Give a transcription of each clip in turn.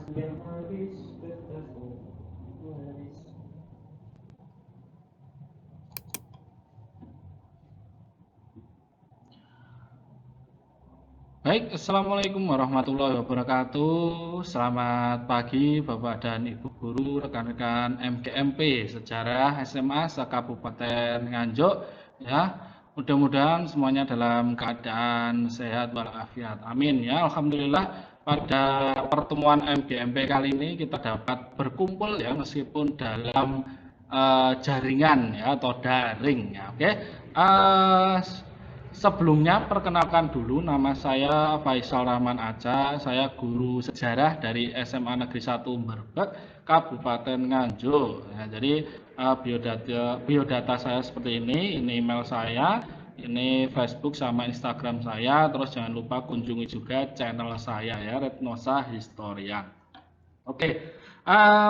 Baik, Assalamualaikum warahmatullahi wabarakatuh. Selamat pagi Bapak dan Ibu Guru, rekan-rekan MGMP Sejarah SMA se-Kabupaten Nganjuk. Ya, mudah-mudahan semuanya dalam keadaan sehat walafiat. Amin ya. Alhamdulillah pada pertemuan MGMP kali ini kita dapat berkumpul ya meskipun dalam jaringan ya atau daring ya. Oke. Sebelumnya perkenalkan dulu, nama saya Faisal Rahman Aca, saya guru sejarah dari SMA Negeri 1 Merbek, Kabupaten Nganjuk. Ya, jadi biodata saya seperti ini email saya, ini Facebook sama Instagram saya, terus jangan lupa kunjungi juga channel saya ya, Retnosa Historian. Oke,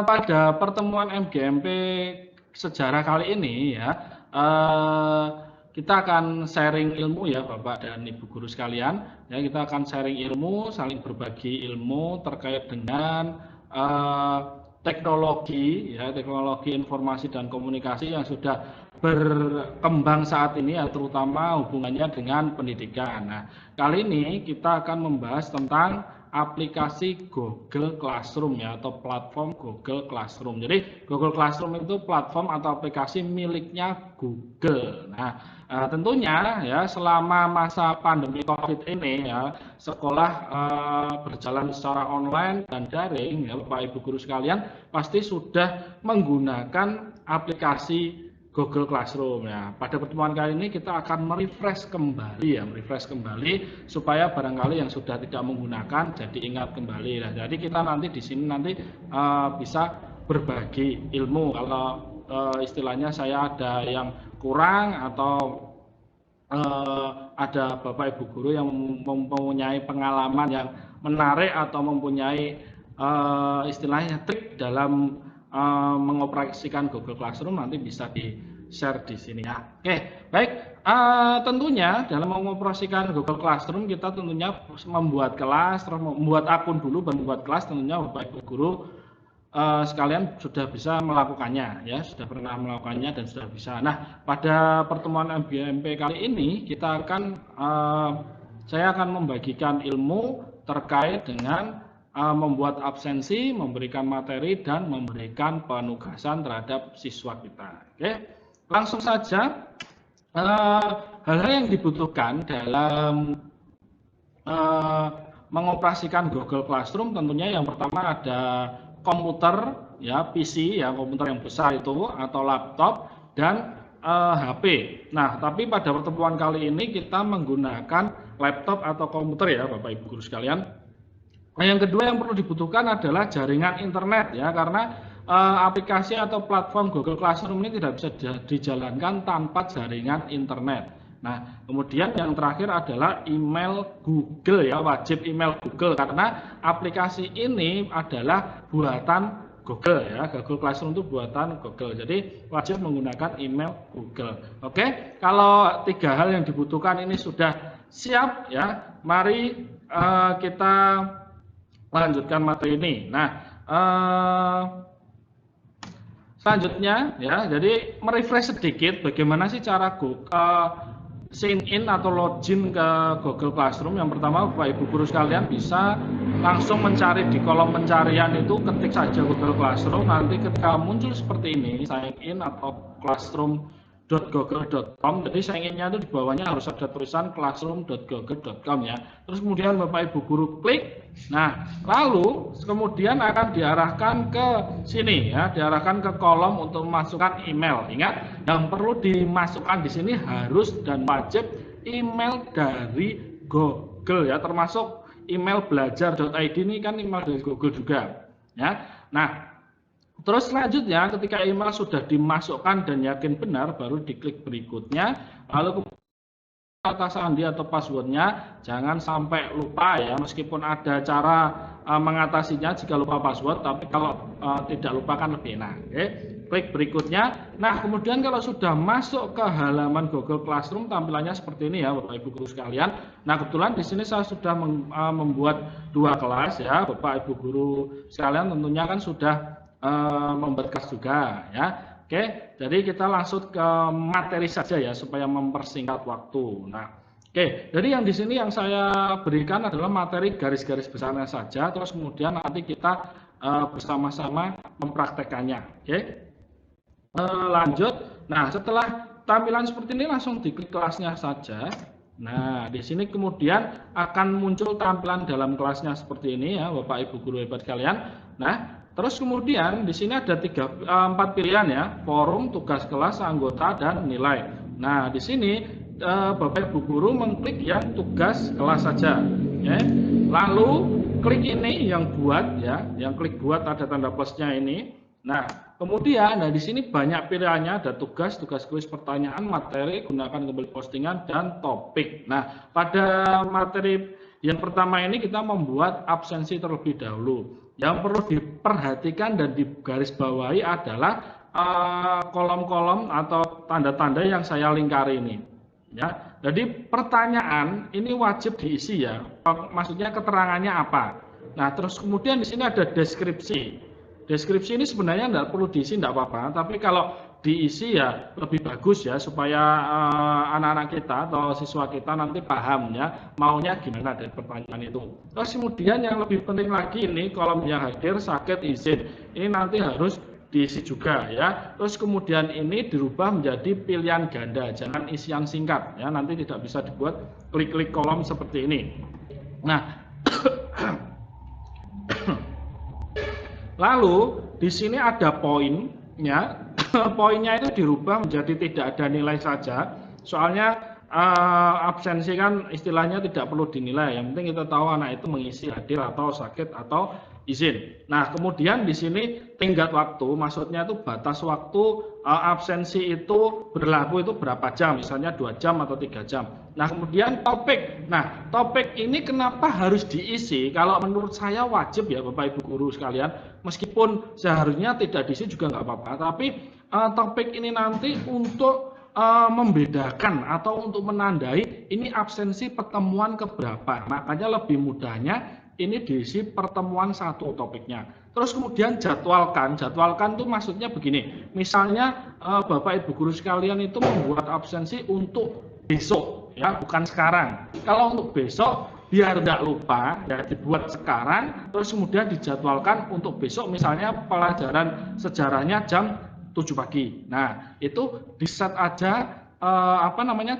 pada pertemuan MGMP sejarah kali ini ya, kita akan sharing ilmu ya Bapak dan Ibu guru sekalian. Ya, kita akan sharing ilmu, saling berbagi ilmu terkait dengan teknologi ya, teknologi informasi dan komunikasi yang sudah berkembang saat ini ya, terutama hubungannya dengan pendidikan. Nah, kali ini kita akan membahas tentang aplikasi Google Classroom ya, atau platform Google Classroom. Jadi Google Classroom itu platform atau aplikasi miliknya Google. Nah, tentunya ya selama masa pandemi COVID ini ya, sekolah berjalan secara online dan daring ya, Bapak Ibu guru sekalian pasti sudah menggunakan aplikasi Google Classroom ya. Pada pertemuan kali ini kita akan merefresh kembali supaya barangkali yang sudah tidak menggunakan jadi ingat kembali. Nah, jadi kita nanti di sini bisa berbagi ilmu. Kalau istilahnya saya ada yang kurang atau ada Bapak Ibu guru yang mempunyai pengalaman yang menarik atau mempunyai istilahnya trik dalam mengoperasikan Google Classroom, nanti bisa di-share di sini ya. Oke, baik. Tentunya dalam mengoperasikan Google Classroom kita tentunya membuat kelas, membuat akun dulu, baru membuat kelas. Tentunya Bapak Ibu guru sekalian sudah bisa melakukannya ya, sudah pernah melakukannya dan sudah bisa. Nah, pada pertemuan MGMP kali ini saya akan membagikan ilmu terkait dengan membuat absensi, memberikan materi, dan memberikan penugasan terhadap siswa kita. Oke, langsung saja. Hal-hal yang dibutuhkan dalam mengoperasikan Google Classroom tentunya yang pertama ada komputer ya, PC ya, komputer yang besar itu atau laptop, dan HP. Nah, tapi pada pertemuan kali ini kita menggunakan laptop atau komputer ya Bapak Ibu guru sekalian. Nah, yang kedua yang perlu dibutuhkan adalah jaringan internet ya, karena aplikasi atau platform Google Classroom ini tidak bisa dijalankan tanpa jaringan internet. Nah, kemudian yang terakhir adalah email Google ya, wajib email Google karena aplikasi ini adalah buatan Google ya, Google Classroom itu buatan Google. Jadi wajib menggunakan email Google. Oke, kalau tiga hal yang dibutuhkan ini sudah siap ya, mari kita lanjutkan materi ini. Nah, selanjutnya ya, jadi merefresh sedikit bagaimana sih cara sign in atau login ke Google Classroom. Yang pertama Bapak Ibu guru sekalian bisa langsung mencari di kolom pencarian itu, ketik saja Google Classroom, nanti ketika muncul seperti ini sign in atau classroom.google.com, jadi sign in-nya itu di bawahnya harus ada tulisan classroom.google.com ya. Terus kemudian Bapak Ibu guru klik. Nah, lalu kemudian akan diarahkan ke sini ya, diarahkan ke kolom untuk memasukkan email. Ingat, yang perlu dimasukkan di sini harus dan wajib email dari Google ya, termasuk email belajar.id ini kan email dari Google juga ya. Nah, terus selanjutnya ketika email sudah dimasukkan dan yakin benar, baru diklik berikutnya, lalu kata sandi atau passwordnya jangan sampai lupa ya, meskipun ada cara mengatasinya jika lupa password, tapi kalau tidak lupa kan lebih enak. Oke. klik berikutnya. Nah, kemudian kalau sudah masuk ke halaman Google Classroom, tampilannya seperti ini ya, Bapak Ibu guru sekalian. Nah, kebetulan di sini saya sudah membuat 2 kelas ya, Bapak Ibu guru sekalian tentunya kan sudah membuat kelas juga ya. Oke, jadi kita langsung ke materi saja ya, supaya mempersingkat waktu. Nah, oke, jadi yang di sini yang saya berikan adalah materi garis-garis besarnya saja, terus kemudian nanti kita bersama-sama mempraktekannya. Oke, lanjut. Nah, setelah tampilan seperti ini langsung diklik kelasnya saja. Nah, di sini kemudian akan muncul tampilan dalam kelasnya seperti ini ya, Bapak Ibu guru hebat sekalian. Nah, terus kemudian di sini ada 4 pilihan ya, forum, tugas kelas, anggota, dan nilai. Nah, di sini Bapak Ibu guru mengklik yang tugas kelas saja. Ya. Lalu klik ini yang buat ya, yang klik buat ada tanda plusnya ini. Nah, kemudian di sini banyak pilihannya, ada tugas, tugas kuis, pertanyaan, materi, gunakan kembali postingan, dan topik. Nah, pada materi yang pertama ini kita membuat absensi terlebih dahulu. Yang perlu diperhatikan dan digarisbawahi adalah kolom-kolom atau tanda-tanda yang saya lingkari ini. Ya, jadi pertanyaan ini wajib diisi ya. Maksudnya keterangannya apa? Nah, terus kemudian di sini ada deskripsi. Deskripsi ini sebenarnya tidak perlu diisi, tidak apa-apa. Tapi kalau diisi ya lebih bagus ya, supaya anak-anak kita atau siswa kita nanti paham ya maunya gimana dari pertanyaan itu. Terus kemudian yang lebih penting lagi ini kolom yang hadir, sakit, izin. Ini nanti harus diisi juga ya. Terus kemudian ini dirubah menjadi pilihan ganda, jangan isian singkat ya. Nanti tidak bisa dibuat klik-klik kolom seperti ini. Nah, lalu di sini ada poinnya. Poinnya itu dirubah menjadi tidak ada nilai saja. Soalnya absensi kan istilahnya tidak perlu dinilai. Yang penting kita tahu anak itu mengisi hadir atau sakit atau izin. Nah, kemudian di sini tenggat waktu, maksudnya itu batas waktu absensi itu berlaku itu berapa jam, misalnya 2 jam atau 3 jam. Nah, kemudian topik. Nah, topik ini kenapa harus diisi? Kalau menurut saya wajib ya Bapak Ibu guru sekalian, meskipun seharusnya tidak diisi juga nggak apa-apa, tapi topik ini nanti untuk membedakan atau untuk menandai ini absensi pertemuan keberapa. Makanya lebih mudahnya ini diisi pertemuan satu topiknya. Terus kemudian jadwalkan. Jadwalkan itu maksudnya begini. Misalnya Bapak Ibu guru sekalian itu membuat absensi untuk besok ya, bukan sekarang. Kalau untuk besok biar tidak lupa ya dibuat sekarang, terus kemudian dijadwalkan untuk besok, misalnya pelajaran sejarahnya jam 7 pagi. Nah, itu di-set aja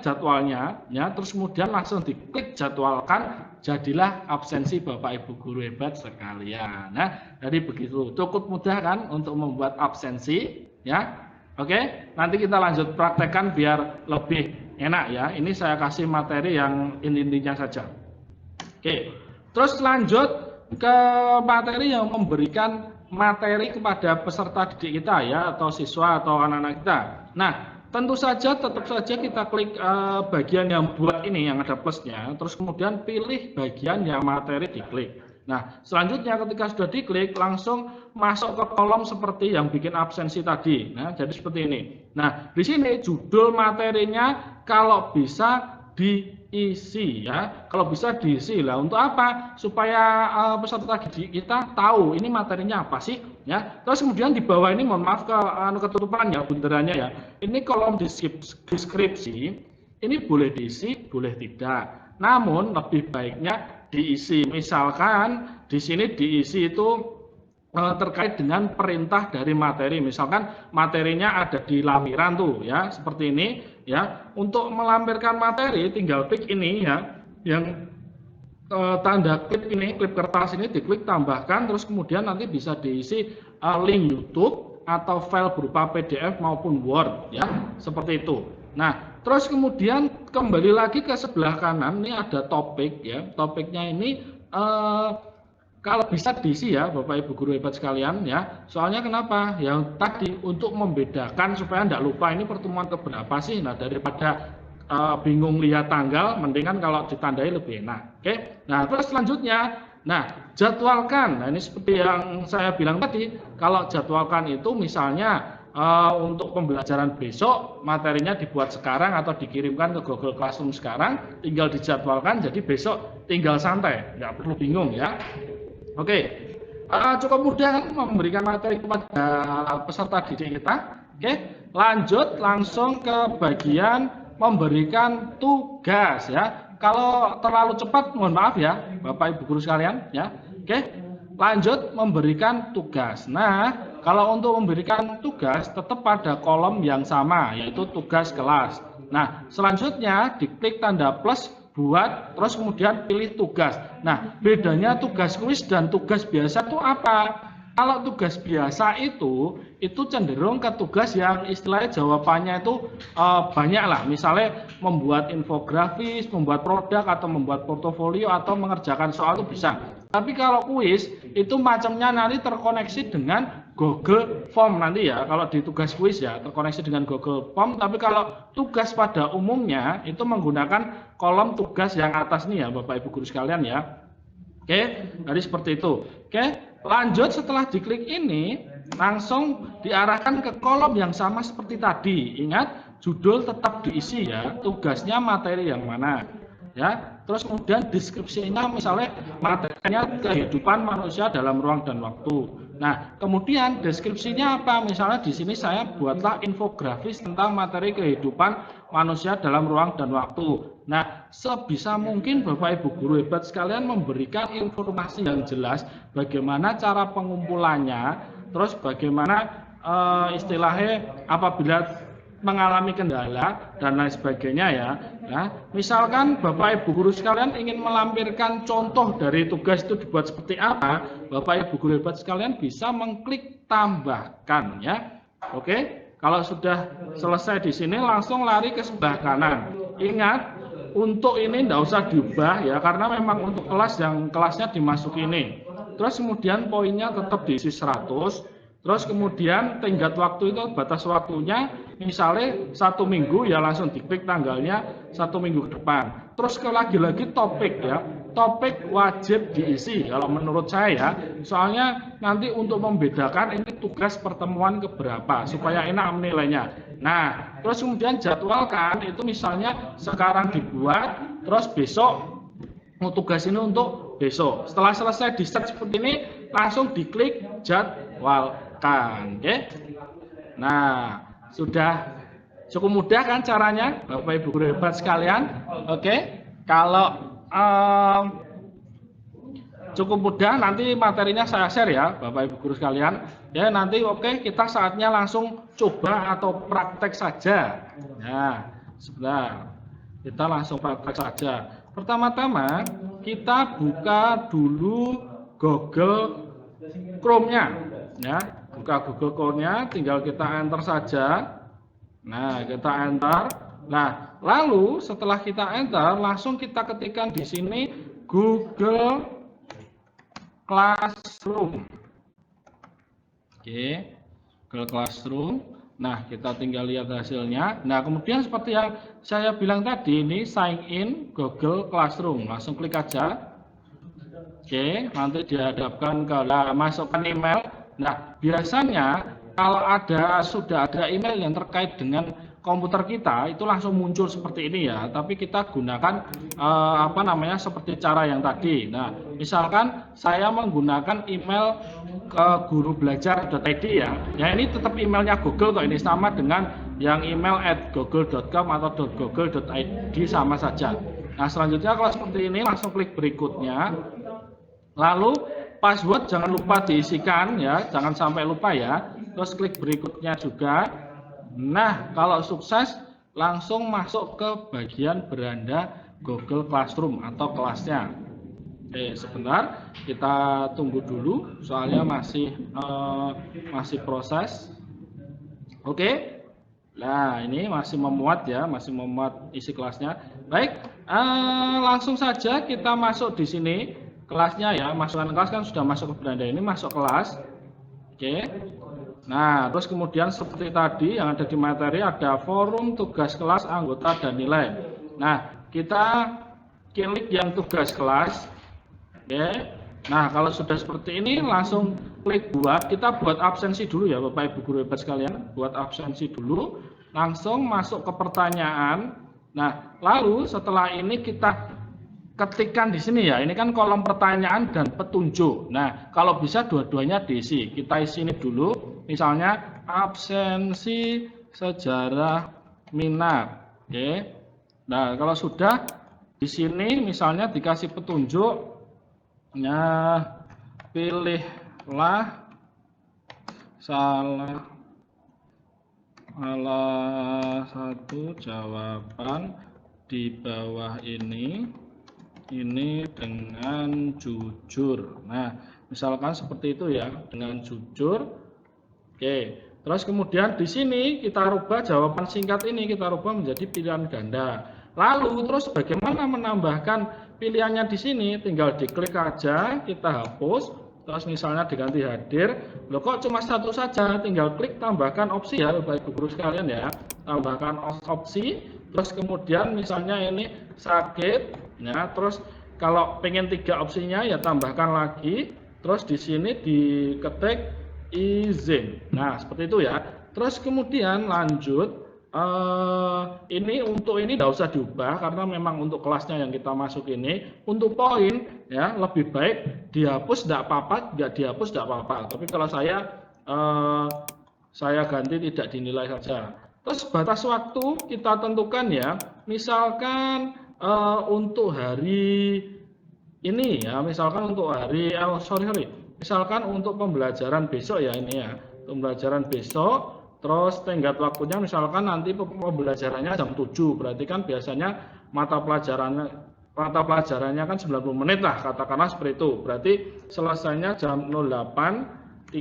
jadwalnya ya, terus kemudian langsung diklik jadwalkan, jadilah absensi Bapak Ibu guru hebat sekalian. Nah, jadi begitu. Cukup mudah kan untuk membuat absensi ya. Oke, nanti kita lanjut praktekkan biar lebih enak ya. Ini saya kasih materi yang intinya saja. Oke, terus lanjut ke materi yang memberikan materi kepada peserta didik kita ya, atau siswa atau anak-anak kita. Nah, tentu saja tetap saja kita klik bagian yang buat ini yang ada plusnya, terus kemudian pilih bagian yang materi diklik. Nah, selanjutnya ketika sudah diklik langsung masuk ke kolom seperti yang bikin absensi tadi. Nah, jadi seperti ini. Nah, di sini judul materinya kalau bisa diisi ya, kalau bisa diisi lah. Untuk apa? Supaya peserta didik kita tahu ini materinya apa sih ya. Terus kemudian di bawah ini mohon maaf ketutupan ya bunderannya ya. Ini kolom deskripsi ini boleh diisi, boleh tidak. Namun lebih baiknya diisi. Misalkan di sini diisi itu terkait dengan perintah dari materi. Misalkan materinya ada di lampiran tuh ya, seperti ini ya. Untuk melampirkan materi tinggal klik ini ya, yang tanda klip ini, klip kertas ini diklik tambahkan, terus kemudian nanti bisa diisi link YouTube atau file berupa PDF maupun Word ya, seperti itu. Nah, terus kemudian kembali lagi ke sebelah kanan ini ada topik ya. Topiknya ini kalau bisa diisi ya Bapak Ibu guru hebat sekalian ya. Soalnya kenapa? Yang tadi untuk membedakan supaya tidak lupa ini pertemuan keberapa sih. Nah, daripada bingung lihat tanggal, mendingan kalau ditandai lebih enak. Oke. Nah, terus selanjutnya, nah jadwalkan. Nah, ini seperti yang saya bilang tadi, kalau jadwalkan itu misalnya untuk pembelajaran besok materinya dibuat sekarang atau dikirimkan ke Google Classroom sekarang, tinggal dijadwalkan, jadi besok tinggal santai, nggak perlu bingung ya. Oke. Cukup mudah kan memberikan materi kepada peserta didik kita. Oke, lanjut langsung ke bagian memberikan tugas ya. Kalau terlalu cepat mohon maaf ya Bapak Ibu guru sekalian ya. Oke, lanjut memberikan tugas. Nah, kalau untuk memberikan tugas tetap pada kolom yang sama yaitu tugas kelas. Nah, selanjutnya diklik tanda plus buat, terus kemudian pilih tugas. Nah, bedanya tugas kuis dan tugas biasa itu apa? Kalau tugas biasa itu cenderung ke tugas yang istilahnya jawabannya itu banyak lah. Misalnya membuat infografis, membuat produk, atau membuat portofolio, atau mengerjakan soal itu bisa. Tapi kalau kuis itu macamnya nanti terkoneksi dengan Google Form nanti ya. Kalau di tugas kuis ya terkoneksi dengan Google Form. Tapi kalau tugas pada umumnya itu menggunakan kolom tugas yang atas nih ya Bapak Ibu guru sekalian ya. Oke, jadi seperti itu. Oke, lanjut setelah diklik ini langsung diarahkan ke kolom yang sama seperti tadi. Ingat, judul tetap diisi ya. Tugasnya materi yang mana? Ya. Terus kemudian deskripsinya misalnya materinya kehidupan manusia dalam ruang dan waktu. Nah, kemudian deskripsinya apa? Misalnya di sini saya buatlah infografis tentang materi kehidupan manusia dalam ruang dan waktu. Nah, sebisa mungkin Bapak Ibu guru hebat sekalian memberikan informasi yang jelas bagaimana cara pengumpulannya, terus bagaimana istilahnya apabila mengalami kendala dan lain sebagainya ya. Nah, misalkan Bapak Ibu guru sekalian ingin melampirkan contoh dari tugas itu dibuat seperti apa, Bapak Ibu guru hebat sekalian bisa mengklik tambahkan ya. Oke, kalau sudah selesai di sini langsung lari ke sebelah kanan. Ingat, untuk ini tidak usah diubah ya karena memang untuk kelas yang kelasnya dimasuki ini. Terus kemudian poinnya tetap diisi 100. Terus kemudian tenggat waktu itu batas waktunya misalnya 1 minggu ya langsung diklik tanggalnya 1 minggu ke depan. Terus lagi-lagi topik ya, topik wajib diisi kalau menurut saya ya. Soalnya nanti untuk membedakan ini tugas pertemuan keberapa supaya enak menilainya. Nah, terus kemudian jadwalkan itu misalnya sekarang dibuat, terus besok tugas ini untuk besok. Setelah selesai di set seperti ini langsung diklik jadwal. Oke. Nah, sudah cukup mudah kan caranya Bapak Ibu guru hebat sekalian. Oke. Kalau cukup mudah nanti materinya saya share ya Bapak Ibu guru sekalian. Ya nanti oke kita saatnya langsung coba atau praktek saja. Nah, sebentar. Kita langsung praktek saja. Pertama-tama kita buka dulu Google Chrome-nya ya. Buka Google Chrome-nya, tinggal kita enter saja. Nah, kita enter. Nah, lalu setelah kita enter, langsung kita ketikkan di sini Google Classroom. Oke, Google Classroom. Nah, kita tinggal lihat hasilnya. Nah, kemudian seperti yang saya bilang tadi, ini sign in Google Classroom. Langsung klik aja. Oke, nanti dihadapkan ke masukkan email. Nah, biasanya kalau sudah ada email yang terkait dengan komputer kita, itu langsung muncul seperti ini ya. Tapi kita gunakan seperti cara yang tadi. Nah, misalkan saya menggunakan email ke gurubelajar.id ya. Ya ini tetap emailnya Google kok, ini sama dengan yang email @google.com atau .google.id sama saja. Nah, selanjutnya kalau seperti ini langsung klik berikutnya. Lalu password jangan lupa diisikan ya, jangan sampai lupa ya. Terus klik berikutnya juga. Nah, kalau sukses langsung masuk ke bagian beranda Google Classroom atau kelasnya. Oke, sebentar kita tunggu dulu, soalnya masih proses. Oke. Nah, ini masih memuat ya, masih memuat isi kelasnya. Baik, langsung saja kita masuk di sini. Kelasnya ya, masukkan kelas kan sudah masuk ke beranda ini, masuk kelas. Oke. Nah, terus kemudian seperti tadi yang ada di materi ada forum, tugas kelas, anggota, dan nilai. Nah, kita klik yang tugas kelas. Oke. Nah, kalau sudah seperti ini langsung klik buat. Kita buat absensi dulu ya Bapak Ibu guru hebat sekalian. Buat absensi dulu, langsung masuk ke pertanyaan. Nah, lalu setelah ini kita ketikkan di sini ya. Ini kan kolom pertanyaan dan petunjuk. Nah, kalau bisa dua-duanya diisi. Kita isi ini dulu. Misalnya absensi sejarah minat. Oke. Nah, kalau sudah di sini misalnya dikasih petunjuk. Nah, pilihlah salah satu jawaban di bawah ini dengan jujur. Nah, misalkan seperti itu ya, dengan jujur. Oke, terus kemudian di sini kita rubah jawaban singkat ini, kita rubah menjadi pilihan ganda. Lalu terus bagaimana menambahkan pilihannya di sini? Tinggal diklik aja, kita hapus, terus misalnya diganti hadir. Loh kok cuma satu saja? Tinggal klik tambahkan opsi ya Bapak Ibu guru sekalian ya. Tambahkan opsi, terus kemudian misalnya ini sakit, ya. Terus kalau pengen 3 opsinya ya tambahkan lagi. Terus di sini diketik izin. Nah, seperti itu ya. Terus kemudian lanjut. Ini untuk ini tidak usah diubah karena memang untuk kelasnya yang kita masuk ini. Untuk poin ya lebih baik dihapus tidak apa-apa, tidak dihapus tidak apa-apa. Tapi kalau saya ganti tidak dinilai saja. Terus batas waktu kita tentukan ya. Misalkan untuk hari ini ya, misalkan untuk hari misalkan untuk pembelajaran besok ya ini ya. Pembelajaran besok. Terus tenggat waktunya misalkan nanti pembelajarannya jam 7, berarti kan biasanya mata pelajarannya kan 90 menit lah, katakanlah seperti itu. Berarti selesainya jam 08.30.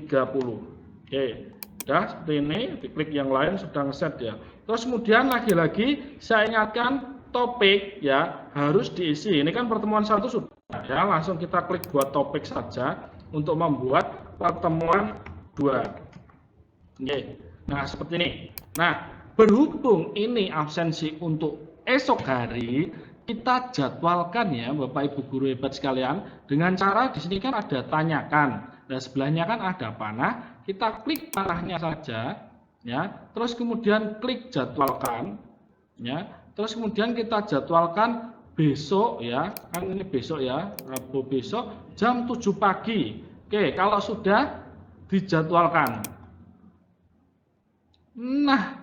Oke, udah seperti ini, diklik yang lain sudah ngeset ya. Terus kemudian lagi-lagi saya ingatkan topik ya harus diisi. Ini kan pertemuan 1 sudah ya, langsung kita klik buat topik saja untuk membuat pertemuan 2. Oke. Nah, seperti ini. Nah, berhubung ini absensi untuk esok hari, kita jadwalkan ya Bapak Ibu guru hebat sekalian dengan cara di sini kan ada tanyakan. Dan sebelahnya kan ada panah, kita klik panahnya saja ya. Terus kemudian klik jadwalkan ya. Terus kemudian kita jadwalkan besok ya. Kan ini besok ya, Rabu besok jam 7 pagi. Oke, kalau sudah dijadwalkan. Nah,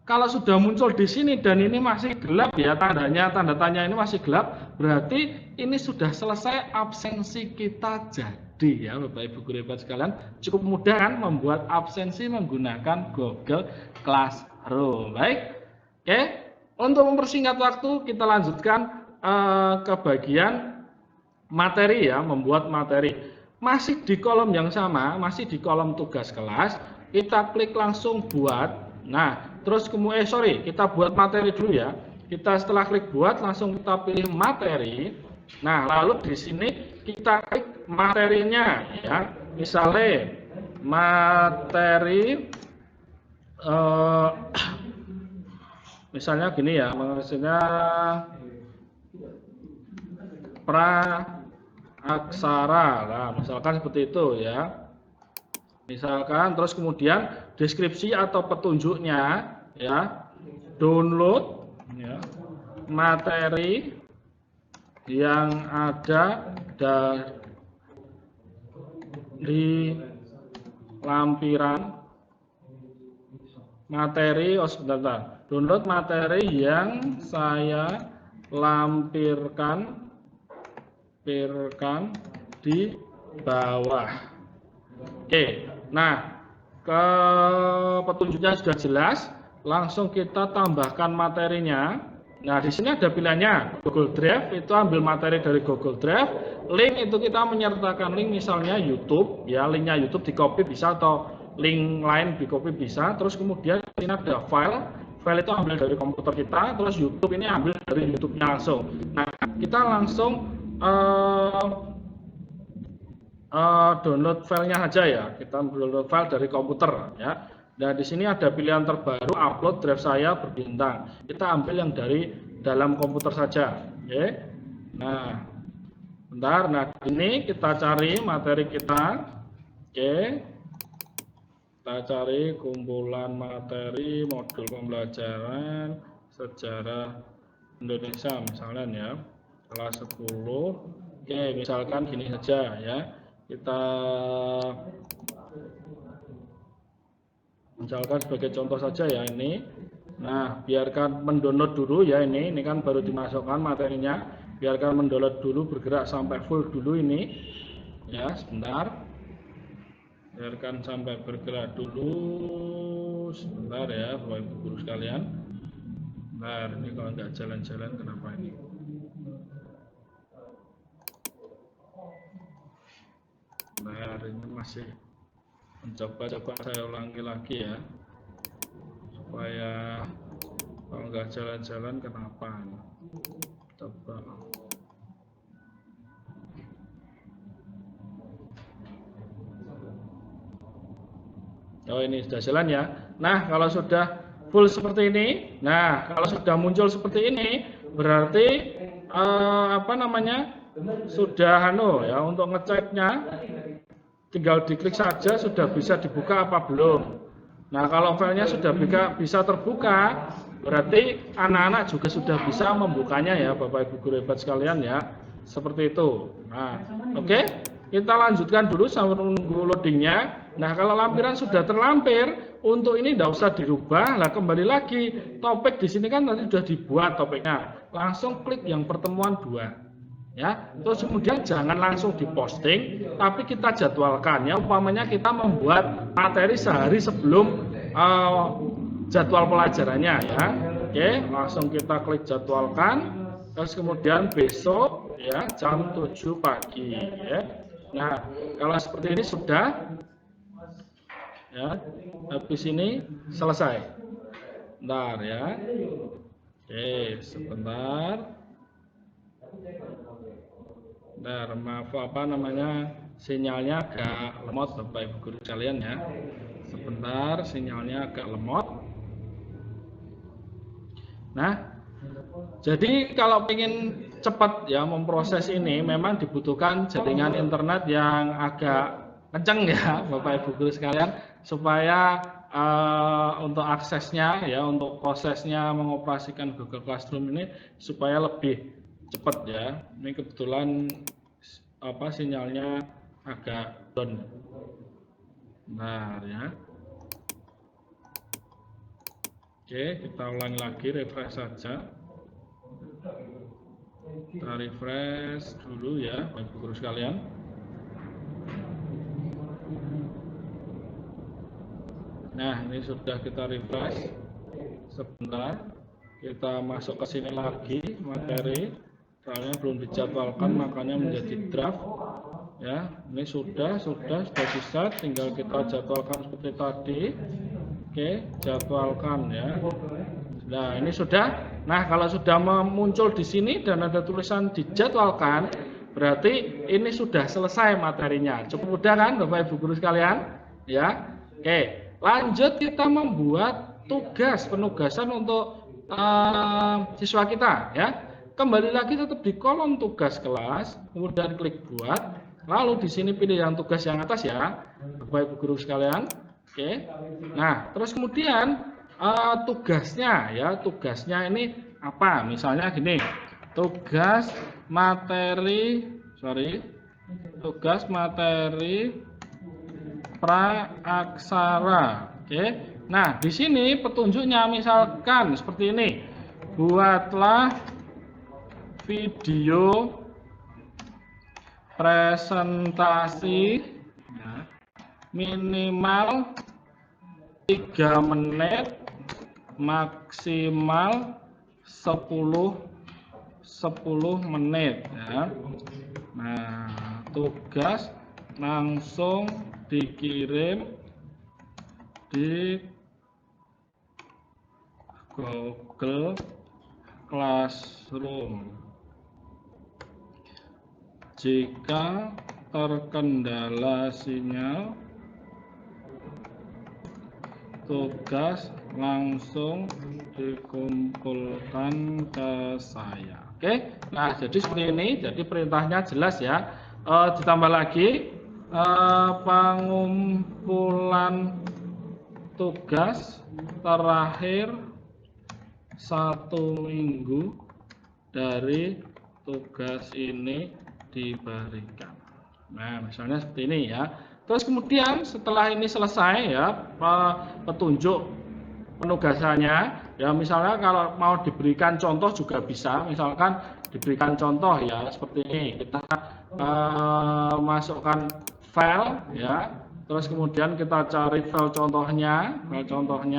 kalau sudah muncul di sini dan ini masih gelap ya, tanda tanya ini masih gelap, berarti ini sudah selesai absensi kita jadi ya Bapak Ibu guru hebat sekalian. Cukup mudah kan membuat absensi menggunakan Google Classroom. Baik, oke. Untuk mempersingkat waktu kita lanjutkan ke bagian materi ya, membuat materi. Masih di kolom yang sama, masih di kolom tugas kelas. Kita klik langsung buat. Nah, terus kemudian kita buat materi dulu ya. Kita setelah klik buat langsung kita pilih materi. Nah, lalu di sini kita klik materinya ya. Misalnya materi misalnya gini ya, maksudnya pra-aksara. Nah, misalkan seperti itu ya. Misalkan terus kemudian deskripsi atau petunjuknya ya, download ya, materi yang ada di lampiran materi. Sebentar. Download materi yang saya lampirkan di bawah. Oke, nah ke petunjuknya sudah jelas, langsung kita tambahkan materinya. Nah, di sini ada pilihannya Google Drive, itu ambil materi dari Google Drive. Link itu kita menyertakan link misalnya YouTube, ya linknya YouTube di copy bisa atau link lain di copy bisa. Terus kemudian ini ada file itu ambil dari komputer kita, terus YouTube ini ambil dari YouTube-nya langsung. Nah, kita langsung download filenya aja ya, kita download file dari komputer ya. Nah, di sini ada pilihan terbaru upload drive saya berbintang. Kita ambil yang dari dalam komputer saja, oke. Nah, Bentar, nah ini kita cari materi kita. Oke. Kita cari kumpulan materi modul pembelajaran sejarah Indonesia misalnya ya. Kelas 10. Oke, misalkan gini saja ya. Kita misalkan sebagai contoh saja ya ini. Nah, biarkan mendownload dulu ya ini kan baru dimasukkan materinya. Biarkan mendownload dulu, bergerak sampai full dulu ini. Ya, sebentar. Biarkan sampai bergerak dulu sebentar ya, Bapak Ibu guru sekalian. Bentar, ini kalau nggak jalan-jalan kenapa ini? Bentar, ini masih mencoba-coba saya ulangi lagi ya, supaya kalau nggak jalan-jalan kenapa? Coba. Oh, ini sudah jalan ya. Nah, kalau sudah full seperti ini, nah kalau sudah muncul seperti ini, berarti sudah ya, untuk ngeceknya tinggal diklik saja sudah bisa dibuka apa belum. Nah, kalau filenya sudah bisa terbuka, berarti anak-anak juga sudah bisa membukanya ya, Bapak Ibu guru hebat sekalian ya. Seperti itu. Nah, oke. Kita lanjutkan dulu sambil menunggu loadingnya. Nah, kalau lampiran sudah terlampir, untuk ini tidak usah dirubah. Nah, kembali lagi, topik di sini kan nanti sudah dibuat topiknya. Langsung klik yang pertemuan 2. Ya, terus kemudian jangan langsung diposting, tapi kita jadwalkan ya. Umpamanya kita membuat materi sehari sebelum jadwal pelajarannya ya. Oke, langsung kita klik jadwalkan. Terus kemudian besok ya jam 7 pagi ya. Nah, kalau seperti ini sudah ya, habis ini selesai. Bentar ya. Oke, sebentar. Bentar, maaf sinyalnya agak lemot Bapak Ibu guru sekalian ya. Sebentar, sinyalnya agak lemot. Nah, jadi kalau ingin cepat ya memproses ini memang dibutuhkan jaringan internet yang agak kencang ya Bapak Ibu guru sekalian, supaya untuk aksesnya ya, untuk prosesnya mengoperasikan Google Classroom ini supaya lebih cepat ya. Ini kebetulan sinyalnya agak down. Nah ya. Oke, kita ulangi lagi, refresh saja. Kita refresh dulu ya, Bapak Ibu guru sekalian. Nah, ini sudah kita refresh. Sebentar, kita masuk ke sini lagi materi. Soalnya belum dijadwalkan, makanya menjadi draft. Ya, ini sudah bisa. Tinggal kita jadwalkan seperti tadi. Oke, jadwalkan ya. Nah, ini sudah. Nah, kalau sudah muncul di sini dan ada tulisan dijadwalkan, berarti ini sudah selesai materinya. Cukup mudah kan, Bapak Ibu guru sekalian? Ya. Oke, lanjut kita membuat penugasan untuk siswa kita ya. Kembali lagi tetap di kolom tugas kelas, kemudian klik buat. Lalu di sini pilih yang tugas yang atas ya, Bapak Ibu guru sekalian. Oke. Nah, terus kemudian tugasnya ini apa? Misalnya gini, tugas materi praaksara. Oke. Nah, di sini petunjuknya misalkan seperti ini. Buatlah video presentasi ya, minimal 3 menit, maksimal 10 menit ya. Nah, tugas langsung dikirim di Google Classroom. Jika terkendala sinyal, tugas langsung dikumpulkan ke saya. Oke, nah jadi seperti ini, jadi perintahnya jelas ya. Ditambah lagi pengumpulan tugas terakhir 1 minggu dari tugas ini diberikan. Nah, misalnya seperti ini ya. Terus kemudian setelah ini selesai ya, petunjuk penugasannya ya, misalnya kalau mau diberikan contoh juga bisa, misalkan diberikan contoh ya seperti ini, kita masukkan file ya, terus kemudian kita cari file contohnya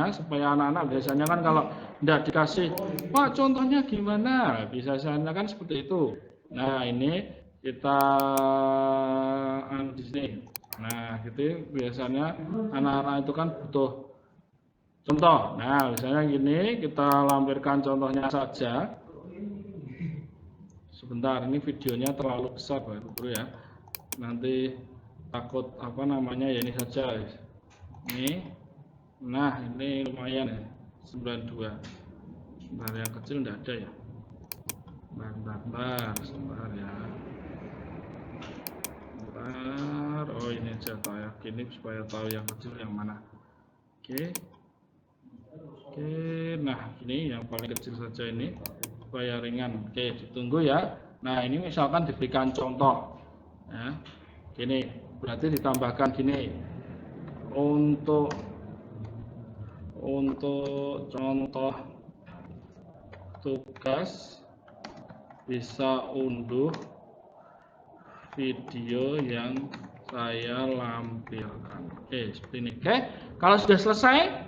supaya anak-anak biasanya kan kalau tidak dikasih, Pak contohnya gimana, bisa saja kan seperti itu. Nah ini kita di sini. Nah, gitu biasanya anak-anak itu kan butuh contoh. Nah, misalnya gini, kita lampirkan contohnya saja. Sebentar, ini videonya terlalu besar, Bapak Guru ya. Nanti takut apa namanya ya, ini saja. Ini. Nah, ini lumayan ya. 92. Sebentar, yang kecil enggak ada ya. Sebentar ya. Oh ini aja ya, gini supaya tahu yang kecil yang mana. Oke, nah ini yang paling kecil saja ini supaya ringan. Oke, ditunggu ya. Nah ini misalkan diberikan contoh ya, gini berarti ditambahkan gini untuk contoh tugas bisa unduh video yang saya lampirkan. Oke, seperti ini. Oke, kalau sudah selesai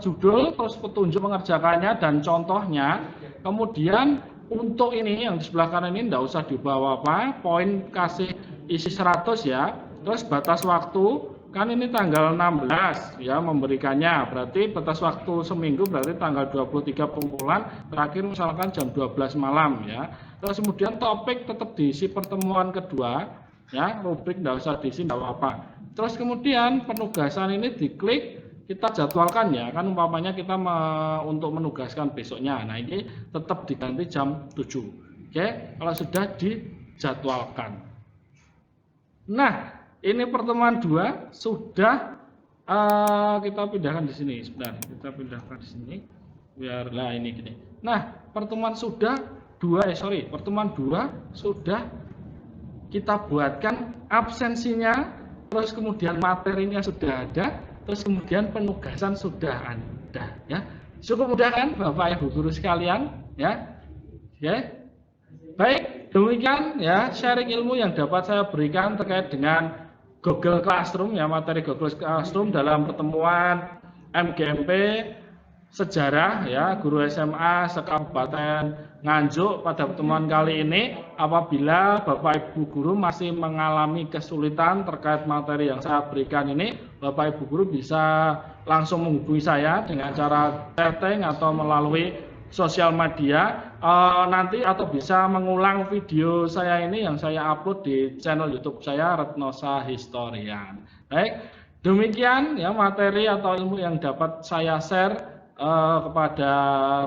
judul, terus petunjuk mengerjakannya dan contohnya, kemudian untuk ini yang di sebelah kanan ini tidak usah diubah apa-apa, poin kasih isi 100 ya, terus batas waktu, kan ini tanggal 16 ya memberikannya, berarti batas waktu seminggu berarti tanggal 23 pengumpulan, terakhir misalkan jam 12 malam ya. Terus kemudian topik tetap diisi pertemuan kedua ya, rubrik tidak usah diisi, tidak apa-apa. Terus kemudian penugasan ini diklik, kita jadwalkan ya, kan umpamanya kita untuk menugaskan besoknya. Nah ini tetap diganti jam 7. Oke, kalau sudah dijadwalkan. Nah ini pertemuan 2 sudah kita pindahkan di sini. Sebentar, kita pindahkan di sini biarlah ini gini. Nah pertemuan pertemuan 2 sudah kita buatkan absensinya, terus kemudian materinya sudah ada, terus kemudian penugasan sudah ada ya. Cukup mudah kan Bapak Ibu guru sekalian ya. Ya. Baik, demikian ya sharing ilmu yang dapat saya berikan terkait dengan Google Classroom ya, materi Google Classroom dalam pertemuan MGMP sejarah ya guru SMA se-Kabupaten Nganjuk pada pertemuan kali ini. Apabila Bapak Ibu guru masih mengalami kesulitan terkait materi yang saya berikan ini, Bapak Ibu guru bisa langsung menghubungi saya dengan cara chatting atau melalui sosial media nanti, atau bisa mengulang video saya ini yang saya upload di channel YouTube saya Retnosa Historian. Baik, demikian ya materi atau ilmu yang dapat saya share kepada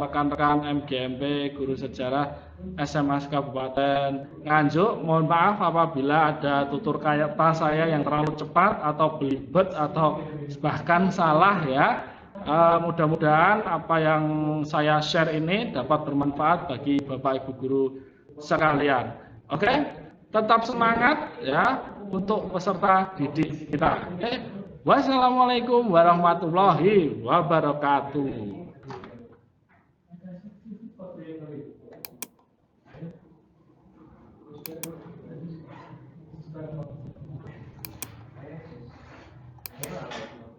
rekan-rekan MGMP guru sejarah SMA Kabupaten Nganjuk. Mohon maaf apabila ada tutur kata saya yang terlalu cepat atau belibet atau bahkan salah ya. Mudah-mudahan apa yang saya share ini dapat bermanfaat bagi Bapak Ibu guru sekalian. Oke, tetap semangat ya untuk peserta didik kita. Oke. Wassalamualaikum warahmatullahi wabarakatuh.